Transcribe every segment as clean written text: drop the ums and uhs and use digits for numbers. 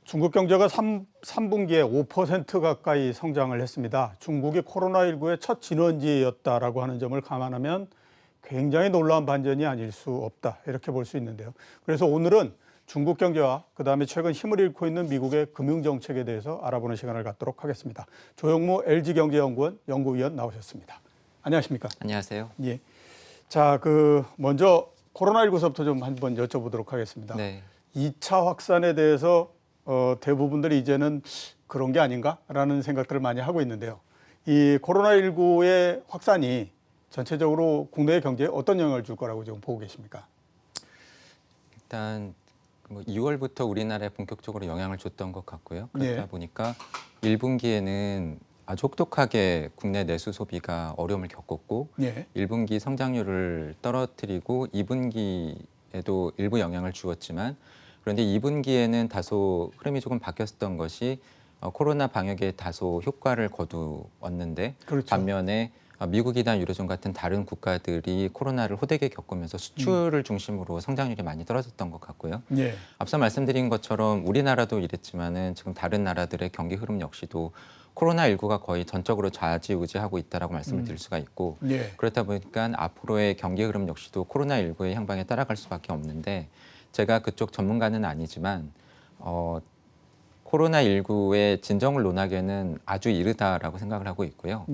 중국 경제가 3분기에 5% 가까이 성장을 했습니다. 중국이 코로나19의 첫 진원지였다라고 하는 점을 감안하면 굉장히 놀라운 반전이 아닐 수 없다, 이렇게 볼 수 있는데요. 그래서 오늘은 중국 경제와 그다음에 최근 힘을 잃고 있는 미국의 금융정책에 대해서 알아보는 시간을 갖도록 하겠습니다. 조영무 LG경제연구원 연구위원 나오셨습니다. 안녕하십니까? 안녕하세요. 예. 자, 먼저 코로나19서부터 좀 한번 여쭤보도록 하겠습니다. 네. 2차 확산에 대해서 대부분들이 이제는 그런 게 아닌가라는 생각들을 많이 하고 있는데요. 이 코로나19의 확산이 전체적으로 국내 경제에 어떤 영향을 줄 거라고 지금 보고 계십니까? 일단 2월부터 우리나라에 본격적으로 영향을 줬던 것 같고요. 그러다 보니까 1분기에는 아주 혹독하게 국내 내수 소비가 어려움을 겪었고 1분기 성장률을 떨어뜨리고 2분기에도 일부 영향을 주었지만 그런데 2분기에는 다소 흐름이 조금 바뀌었던 것이 코로나 방역에 다소 효과를 거두었는데 그렇죠. 반면에 미국이나 유로존 같은 다른 국가들이 코로나를 호되게 겪으면서 수출을 중심으로 성장률이 많이 떨어졌던 것 같고요. 앞서 말씀드린 것처럼 우리나라도 이랬지만은 지금 다른 나라들의 경기 흐름 역시도 코로나19가 거의 전적으로 좌지우지하고 있다라고 말씀을 드릴 수가 있고 그렇다 보니까 앞으로의 경기 흐름 역시도 코로나19의 향방에 따라갈 수밖에 없는데 제가 그쪽 전문가는 아니지만 코로나19의 진정을 논하기에는 아주 이르다라고 생각을 하고 있고요.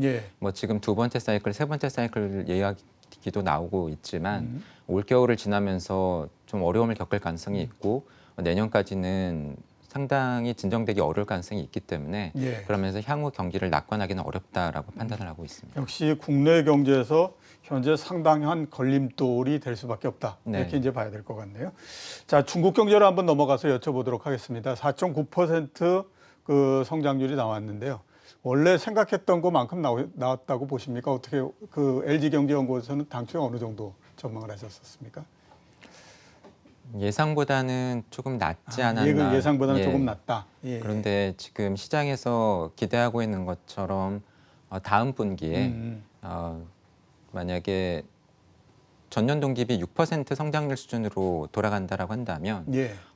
지금 두 번째 사이클, 세 번째 사이클 이야기도 나오고 있지만 올겨울을 지나면서 좀 어려움을 겪을 가능성이 있고 내년까지는 상당히 진정되기 어려울 가능성이 있기 때문에 그러면서 향후 경기를 낙관하기는 어렵다라고 판단을 하고 있습니다. 역시 국내 경제에서 현재 상당한 걸림돌이 될 수밖에 없다. 이렇게 이제 봐야 될 것 같네요. 자, 중국 경제를 한번 넘어가서 여쭤보도록 하겠습니다. 4.9% 성장률이 나왔는데요. 원래 생각했던 것만큼 나왔다고 보십니까? 어떻게 LG경제연구원에서는 당초에 어느 정도 전망을 하셨었습니까? 예상보다는 조금 낮지 않았나. 예상보다는 조금 낮다. 그런데 지금 시장에서 기대하고 있는 것처럼 다음 분기에 만약에 전년 동기비 6% 성장률 수준으로 돌아간다라고 한다면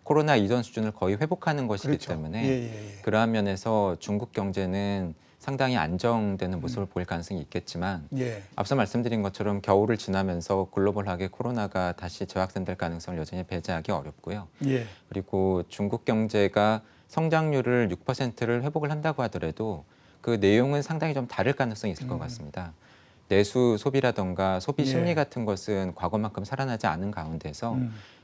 코로나 이전 수준을 거의 회복하는 것이기 때문에 그러한 면에서 중국 경제는 상당히 안정되는 모습을 보일 가능성이 있겠지만 앞서 말씀드린 것처럼 겨울을 지나면서 글로벌하게 코로나가 다시 재확산될 가능성을 여전히 배제하기 어렵고요. 그리고 중국 경제가 성장률을 6%를 회복을 한다고 하더라도 그 내용은 상당히 좀 다를 가능성이 있을 것 같습니다. 내수 소비라던가 소비 심리 같은 것은 과거만큼 살아나지 않은 가운데서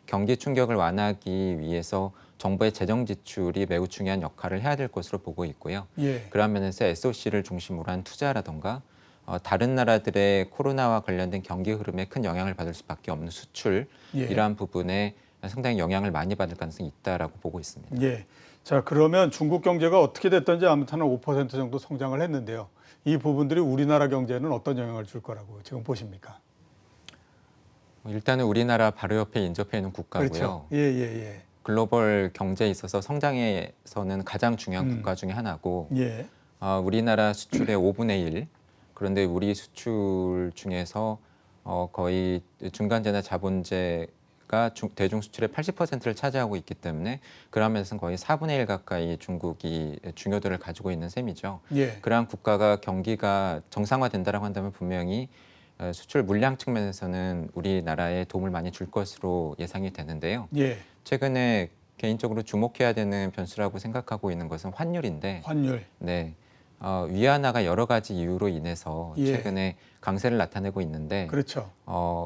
경기 충격을 완화하기 위해서 정부의 재정 지출이 매우 중요한 역할을 해야 될 것으로 보고 있고요. 그런 면에서 SOC를 중심으로 한 투자라던가 다른 나라들의 코로나와 관련된 경기 흐름에 큰 영향을 받을 수밖에 없는 수출 이러한 부분에 상당히 영향을 많이 받을 가능성이 있다라고 보고 있습니다. 자, 그러면 중국 경제가 어떻게 됐든지 아무튼 5% 정도 성장을 했는데요. 이 부분들이 우리나라 경제에는 어떤 영향을 줄 거라고 지금 보십니까? 일단은 우리나라 바로 옆에 인접해 있는 국가고요. 그렇죠. 글로벌 경제에 있어서 성장에서는 가장 중요한 국가 중에 하나고 우리나라 수출의 5분의 1 그런데 우리 수출 중에서 거의 중간재나 자본재가 대중 수출의 80%를 차지하고 있기 때문에 그러면서 거의 4분의 1 가까이 중국이 중요도를 가지고 있는 셈이죠. 그러한 국가가 경기가 정상화된다라고 한다면 분명히 수출 물량 측면에서는 우리나라에 도움을 많이 줄 것으로 예상이 되는데요. 최근에 개인적으로 주목해야 되는 변수라고 생각하고 있는 것은 환율인데 위안화가 여러 가지 이유로 인해서 최근에 강세를 나타내고 있는데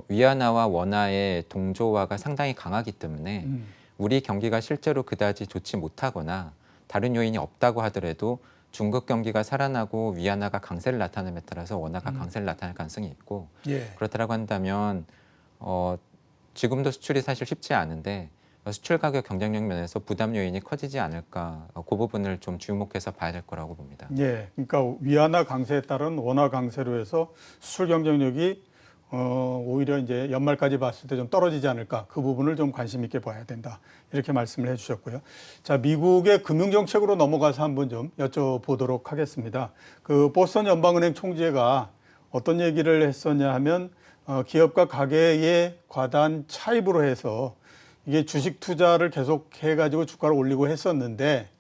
위안화와 원화의 동조화가 상당히 강하기 때문에 우리 경기가 실제로 그다지 좋지 못하거나 다른 요인이 없다고 하더라도 중국 경기가 살아나고 위안화가 강세를 나타냄에 따라서 원화가 강세를 나타낼 가능성이 있고 그렇다고 한다면 지금도 수출이 사실 쉽지 않은데 수출 가격 경쟁력 면에서 부담 요인이 커지지 않을까 그 부분을 좀 주목해서 봐야 될 거라고 봅니다. 그러니까 위안화 강세에 따른 원화 강세로 해서 수출 경쟁력이 오히려 이제 연말까지 봤을 때 좀 떨어지지 않을까 그 부분을 좀 관심 있게 봐야 된다 이렇게 말씀을 해주셨고요. 자, 미국의 금융 정책으로 넘어가서 한번 좀 여쭤보도록 하겠습니다. 보스턴 연방은행 총재가 어떤 얘기를 했었냐 하면 기업과 가계의 과다한 차입으로 해서 이게 주식 투자를 계속 해가지고 주가를 올리고 했었는데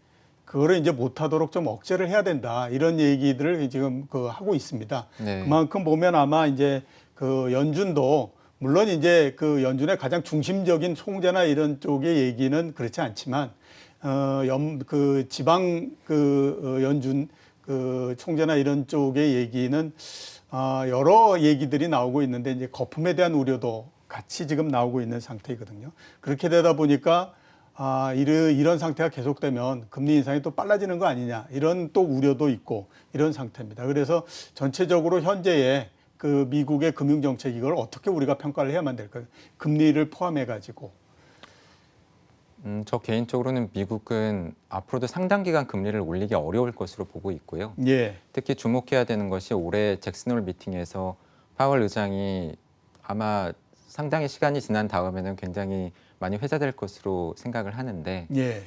그거를 이제 못하도록 좀 억제를 해야 된다. 이런 얘기들을 지금 하고 있습니다. 네. 그만큼 보면 아마 이제 연준도 물론 이제 연준의 가장 중심적인 총재나 이런 쪽의 얘기는 그렇지 않지만 지방 연준 총재나 이런 쪽의 얘기는 여러 얘기들이 나오고 있는데 이제 거품에 대한 우려도 같이 지금 나오고 있는 상태이거든요. 그렇게 되다 보니까 이런 상태가 계속되면 금리 인상이 또 빨라지는 거 아니냐 이런 또 우려도 있고 이런 상태입니다. 그래서 전체적으로 현재의 미국의 금융 정책 이걸 어떻게 우리가 평가를 해야만 될까요? 금리를 포함해 가지고. 저 개인적으로는 미국은 앞으로도 상당 기간 금리를 올리기 어려울 것으로 보고 있고요. 예. 특히 주목해야 되는 것이 올해 잭슨홀 미팅에서 파월 의장이 아마 상당히 시간이 지난 다음에는 굉장히 많이 회자될 것으로 생각을 하는데 예.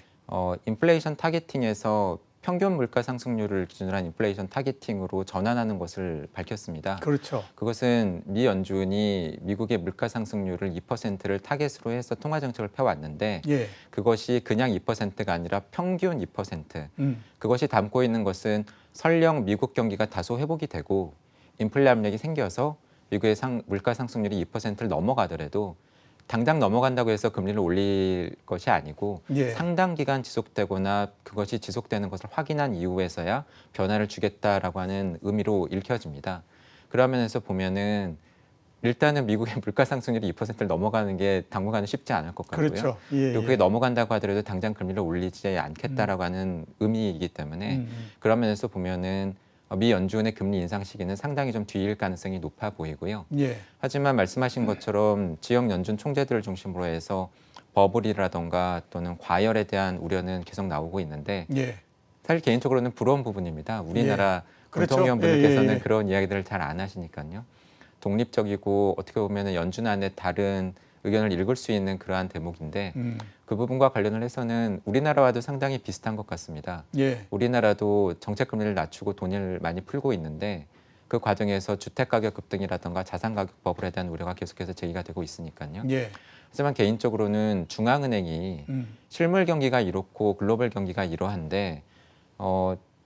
인플레이션 타겟팅에서 평균 물가 상승률을 기준으로 한 인플레이션 타겟팅으로 전환하는 것을 밝혔습니다. 그렇죠. 그것은 미 연준이 미국의 물가 상승률을 2%를 타겟으로 해서 통화 정책을 펴왔는데 예. 그것이 그냥 2%가 아니라 평균 2%. 그것이 담고 있는 것은 설령 미국 경기가 다소 회복이 되고 인플레 압력이 생겨서 미국의 물가 상승률이 2%를 넘어가더라도 당장 넘어간다고 해서 금리를 올릴 것이 아니고 예. 상당 기간 지속되거나 그것이 지속되는 것을 확인한 이후에서야 변화를 주겠다라고 하는 의미로 읽혀집니다. 그런 면에서 보면은 일단은 미국의 물가 상승률이 2%를 넘어가는 게 당분간은 쉽지 않을 것 같고요. 그렇죠. 그리고 그게 넘어간다고 하더라도 당장 금리를 올리지 않겠다라고 하는 의미이기 때문에 그런 면에서 보면은 미 연준의 금리 인상 시기는 상당히 좀 뒤일 가능성이 높아 보이고요. 예. 하지만 말씀하신 것처럼 지역 연준 총재들을 중심으로 해서 버블이라던가 또는 과열에 대한 우려는 계속 나오고 있는데 예. 사실 개인적으로는 부러운 부분입니다. 우리나라 그렇죠. 금통위원분들께서는 그런 이야기들을 잘 안 하시니까요. 독립적이고 어떻게 보면 연준 안에 다른 의견을 읽을 수 있는 그러한 대목인데 그 부분과 관련을 해서는 우리나라와도 상당히 비슷한 것 같습니다. 예. 우리나라도 정책 금리를 낮추고 돈을 많이 풀고 있는데 그 과정에서 주택가격 급등이라든가 자산가격 버블에 대한 우려가 계속해서 제기가 되고 있으니까요. 예. 하지만 개인적으로는 중앙은행이 실물 경기가 이렇고 글로벌 경기가 이러한데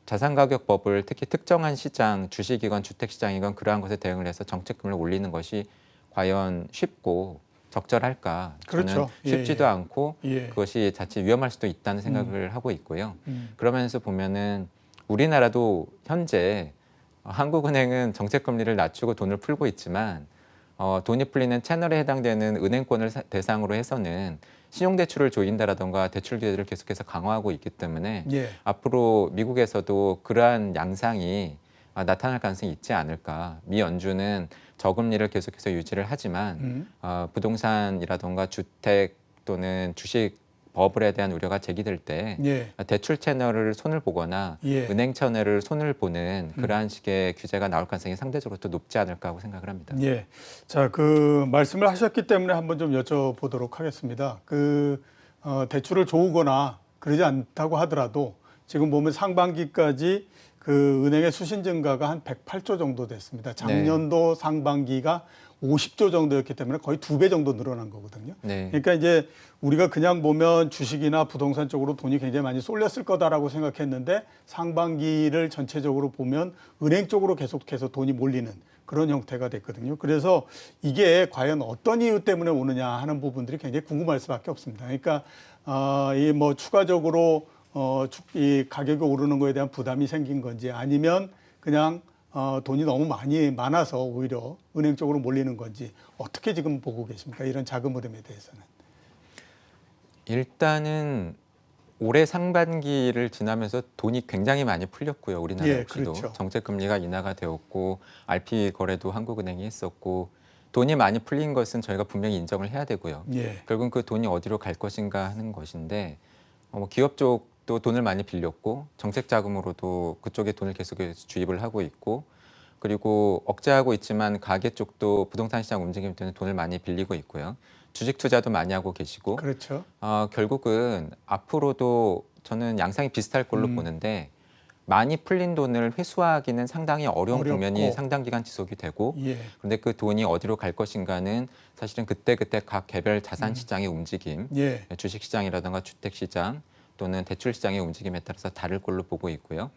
자산가격 버블 특히 특정한 시장, 주식이건 주택시장이건 그러한 것에 대응을 해서 정책 금리를 올리는 것이 과연 쉽고 적절할까? 그렇죠. 저는 쉽지도 않고 예. 그것이 자칫 위험할 수도 있다는 생각을 하고 있고요. 그러면서 보면은 우리나라도 현재 한국은행은 정책금리를 낮추고 돈을 풀고 있지만 돈이 풀리는 채널에 해당되는 은행권을 대상으로 해서는 신용대출을 조인다라던가 대출 규제를 계속해서 강화하고 있기 때문에 예. 앞으로 미국에서도 그러한 양상이 나타날 가능성이 있지 않을까. 미 연준은 저금리를 계속해서 유지를 하지만 부동산이라던가 주택 또는 주식 버블에 대한 우려가 제기될 때 예. 대출 채널을 손을 보거나 예. 은행 채널을 손을 보는 그러한 식의 규제가 나올 가능성이 상대적으로 또 높지 않을까 하고 생각을 합니다. 예. 자, 말씀을 하셨기 때문에 한번 좀 여쭤보도록 하겠습니다. 대출을 조우거나 그러지 않다고 하더라도 지금 보면 상반기까지 은행의 수신 증가가 한 108조 정도 됐습니다. 작년도 네. 상반기가 50조 정도였기 때문에 거의 2배 정도 늘어난 거거든요. 네. 그러니까 이제 우리가 그냥 보면 주식이나 부동산 쪽으로 돈이 굉장히 많이 쏠렸을 거다라고 생각했는데 상반기를 전체적으로 보면 은행 쪽으로 계속해서 돈이 몰리는 그런 형태가 됐거든요. 그래서 이게 과연 어떤 이유 때문에 오느냐 하는 부분들이 굉장히 궁금할 수밖에 없습니다. 그러니까 추가적으로 이 가격이 오르는 거에 대한 부담이 생긴 건지 아니면 그냥 돈이 너무 많아서 오히려 은행 쪽으로 몰리는 건지 어떻게 지금 보고 계십니까? 이런 자금 흐름에 대해서는. 일단은 올해 상반기를 지나면서 돈이 굉장히 많이 풀렸고요. 우리나라 예, 역시도. 그렇죠. 정책 금리가 인하가 되었고 RP 거래도 한국은행이 했었고 돈이 많이 풀린 것은 저희가 분명히 인정을 해야 되고요. 예. 결국은 그 돈이 어디로 갈 것인가 하는 것인데 기업 쪽도 돈을 많이 빌렸고 정책 자금으로도 그쪽에 돈을 계속해서 주입을 하고 있고 그리고 억제하고 있지만 가계 쪽도 부동산 시장 움직임 때문에 돈을 많이 빌리고 있고요. 주식 투자도 많이 하고 계시고 그렇죠. 결국은 앞으로도 저는 양상이 비슷할 걸로 보는데 많이 풀린 돈을 회수하기는 상당히 어려운 국면이 상당 기간 지속이 되고 예. 그런데 그 돈이 어디로 갈 것인가는 사실은 그때그때 각 개별 자산 시장의 움직임, 예. 주식 시장이라든가 주택 시장 또는 대출 시장의 움직임에 따라서 다를 걸로 보고 있고요.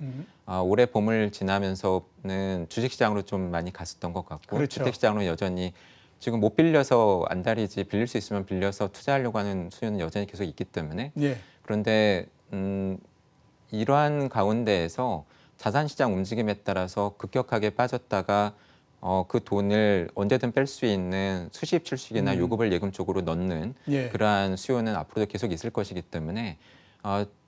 올해 봄을 지나면서는 주식 시장으로 좀 많이 갔었던 것 같고 그렇죠. 주택 시장으로 여전히 지금 못 빌려서 안달이지 빌릴 수 있으면 빌려서 투자하려고 하는 수요는 여전히 계속 있기 때문에 예. 그런데 이러한 가운데에서 자산시장 움직임에 따라서 급격하게 빠졌다가 그 돈을 언제든 뺄 수 있는 수십 출식이나 요금을 예금 쪽으로 넣는 예. 그러한 수요는 앞으로도 계속 있을 것이기 때문에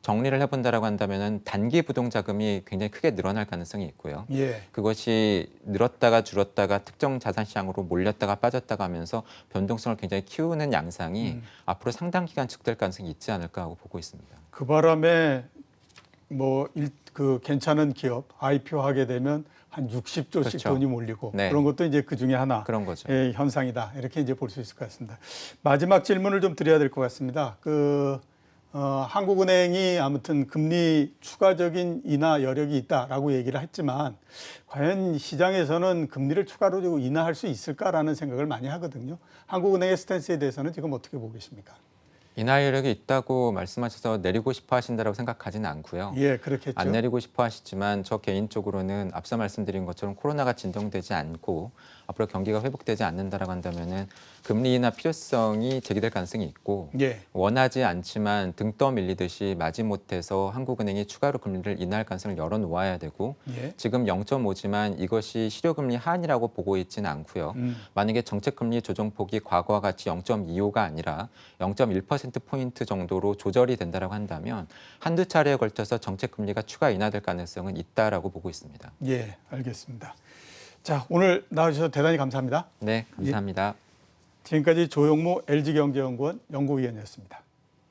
정리를 해본다라고 한다면은 단기 부동자금이 굉장히 크게 늘어날 가능성이 있고요. 예. 그것이 늘었다가 줄었다가 특정 자산시장으로 몰렸다가 빠졌다가 하면서 변동성을 굉장히 키우는 양상이 앞으로 상당 기간 지속될 가능성이 있지 않을까 하고 보고 있습니다. 그 바람에 그 괜찮은 기업 IPO 하게 되면 한 60조씩 그렇죠. 돈이 몰리고 네. 그런 것도 이제 그 중에 하나 그런 거죠. 현상이다 이렇게 이제 볼 수 있을 것 같습니다. 마지막 질문을 좀 드려야 될 것 같습니다. 한국은행이 아무튼 금리 추가적인 인하 여력이 있다라고 얘기를 했지만 과연 시장에서는 금리를 추가로 인하할 수 있을까라는 생각을 많이 하거든요. 한국은행의 스탠스에 대해서는 지금 어떻게 보고 계십니까? 인하 여력이 있다고 말씀하셔서 내리고 싶어 하신다고 생각하지는 않고요. 예, 그렇겠죠. 안 내리고 싶어 하시지만 저 개인적으로는 앞서 말씀드린 것처럼 코로나가 진정되지 않고 앞으로 경기가 회복되지 않는다라고 한다면은 금리 인하 필요성이 제기될 가능성이 있고 예. 원하지 않지만 등 떠밀리듯이 마지못해서 한국은행이 추가로 금리를 인하할 가능성을 열어놓아야 되고 예. 지금 0.5지만 이것이 실효금리 하한이라고 보고 있지는 않고요. 만약에 정책금리 조정폭이 과거와 같이 0.25가 아니라 0.1%포인트 정도로 조절이 된다라고 한다면 한두 차례에 걸쳐서 정책금리가 추가 인하될 가능성은 있다라고 보고 있습니다. 예, 알겠습니다. 자, 오늘 나와주셔서 대단히 감사합니다. 네, 감사합니다. 지금까지 조용무 LG경제연구원 연구위원이었습니다.